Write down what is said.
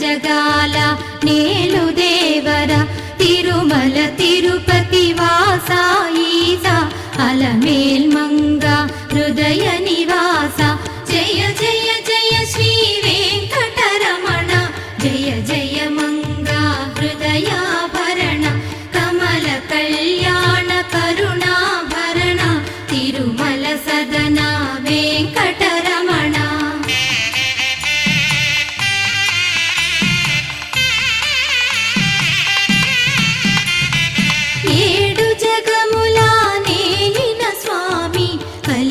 జగాల నేలు దేవర తిరుమల తిరుపతి వాసా ఈసా అలమేల్ మంగ హృదయ నివాస జయ జయ జయ శ్రీ వెంకటరమణ జయ జయ మంగ హృదయాభరణ కమల కళ్యాణ కరుణాభరణ తిరుమల సదనా